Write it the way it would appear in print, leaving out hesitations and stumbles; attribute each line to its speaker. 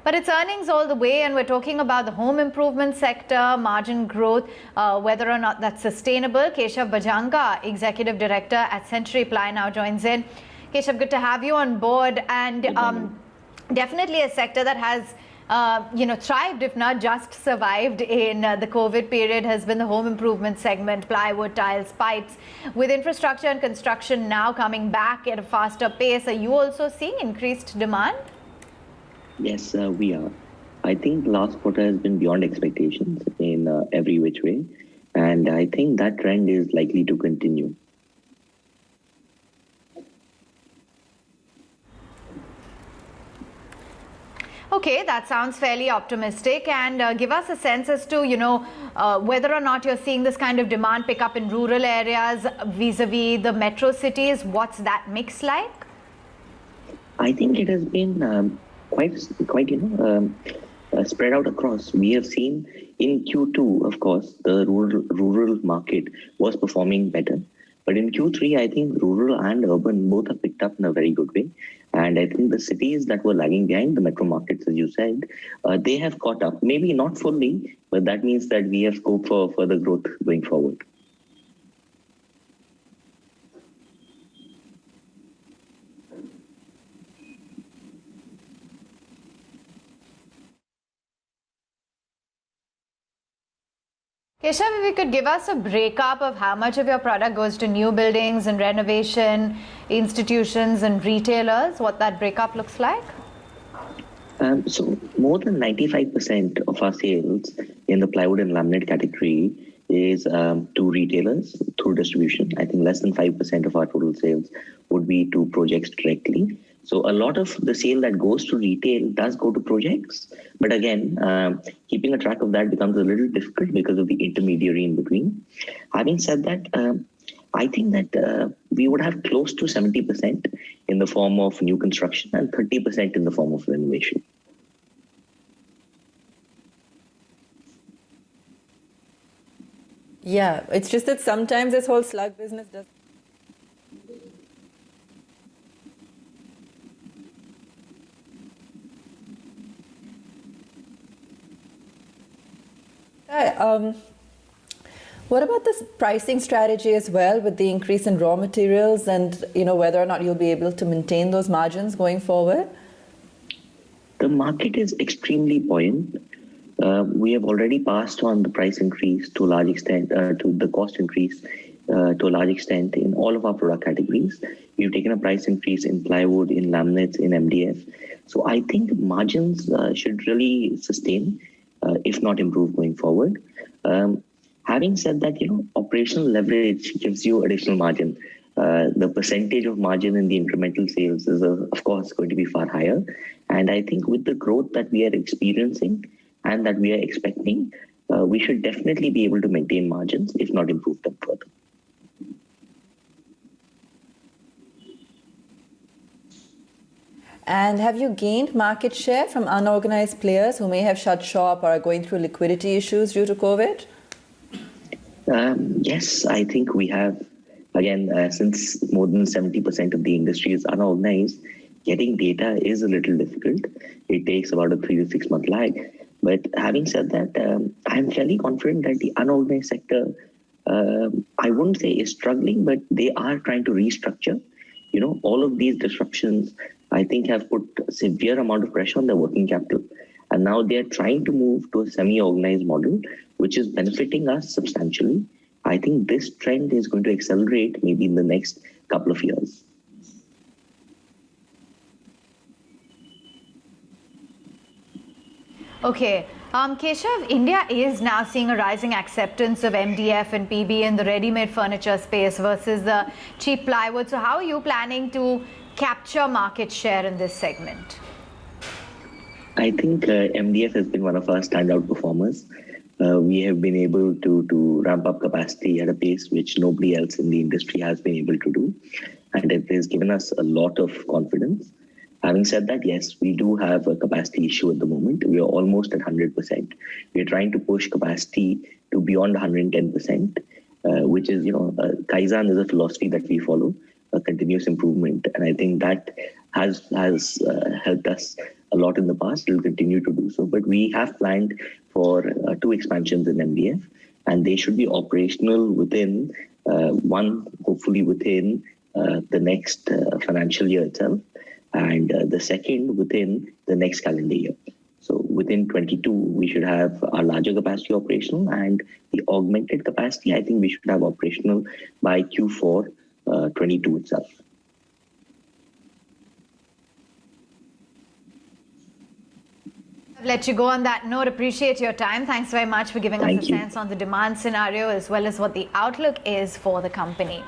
Speaker 1: But it's earnings all the way, and we're talking about the home improvement sector, margin growth, whether or not that's sustainable. Keshav Bhajanka, Executive Director at Century Ply, now joins in. Keshav, good to have you on board, and definitely a sector that has thrived, if not just survived in the COVID period, has been the home improvement segment, plywood, tiles, pipes. With infrastructure and construction now coming back at a faster pace, are you also seeing increased demand?
Speaker 2: Yes, we are. I think last quarter has been beyond expectations in every which way, and I think that trend is likely to continue.
Speaker 1: Okay, that sounds fairly optimistic, and give us a sense as to, whether or not you're seeing this kind of demand pick up in rural areas vis-a-vis the metro cities. What's that mix like?
Speaker 2: I think it has been quite spread out across. We have seen in Q2, of course, the rural market was performing better. But in Q3, I think rural and urban both have picked up in a very good way. And I think the cities that were lagging behind, the metro markets, as you said, they have caught up. Maybe not fully, but that means that we have scope for further growth going forward.
Speaker 1: Keshav, if you could give us a breakup of how much of your product goes to new buildings and renovation, institutions and retailers, what that breakup looks like?
Speaker 2: So more than 95% of our sales in the plywood and laminate category is to retailers through distribution. I think less than 5% of our total sales would be to projects directly. So a lot of the sale that goes to retail does go to projects. But again, keeping a track of that becomes a little difficult because of the intermediary in between. Having said that, I think that we would have close to 70% in the form of new construction and 30% in the form of renovation.
Speaker 3: Yeah, it's just that sometimes this whole slug business does. What about this pricing strategy as well, with the increase in raw materials, and whether or not you'll be able to maintain those margins going forward?
Speaker 2: The market is extremely buoyant. We have already passed on the price increase to a large extent, to the cost increase to a large extent in all of our product categories. We've taken a price increase in plywood, in laminates, in MDF. So I think margins should really sustain, if not improve going forward. Having said that, operational leverage gives you additional margin. The percentage of margin in the incremental sales is, of course, going to be far higher. And I think with the growth that we are experiencing and that we are expecting, we should definitely be able to maintain margins, if not improve them further.
Speaker 3: And have you gained market share from unorganized players who may have shut shop or are going through liquidity issues due to COVID?
Speaker 2: Yes, I think we have. Again, since more than 70% of the industry is unorganized, getting data is a little difficult. It takes about a 3 to 6 month lag. But having said that, I'm fairly confident that the unorganized sector, I wouldn't say is struggling, but they are trying to restructure. All of these disruptions, I think, have put a severe amount of pressure on their working capital. And now they're trying to move to a semi-organized model, which is benefiting us substantially. I think this trend is going to accelerate maybe in the next couple of years.
Speaker 1: Okay. Keshav, India is now seeing a rising acceptance of MDF and PB in the ready-made furniture space versus the cheap plywood. So how are you planning to capture market share in this segment?
Speaker 2: I think MDF has been one of our standout performers. We have been able to ramp up capacity at a pace which nobody else in the industry has been able to do. And it has given us a lot of confidence. Having said that, yes, we do have a capacity issue at the moment. We are almost at 100%. We're trying to push capacity to beyond 110%, which is, Kaizen is a philosophy that we follow, a continuous improvement. And I think that has helped us a lot in the past. We'll continue to do so. But we have planned for 2 expansions in MDF, and they should be operational within hopefully within the next financial year itself, and the second within the next calendar year. So within 22, we should have our larger capacity operational, and the augmented capacity, I think we should have operational by Q4 22 itself.
Speaker 1: I've let you go on that note. Appreciate your time. Thanks very much for giving us a sense on the demand scenario as well as what the outlook is for the company.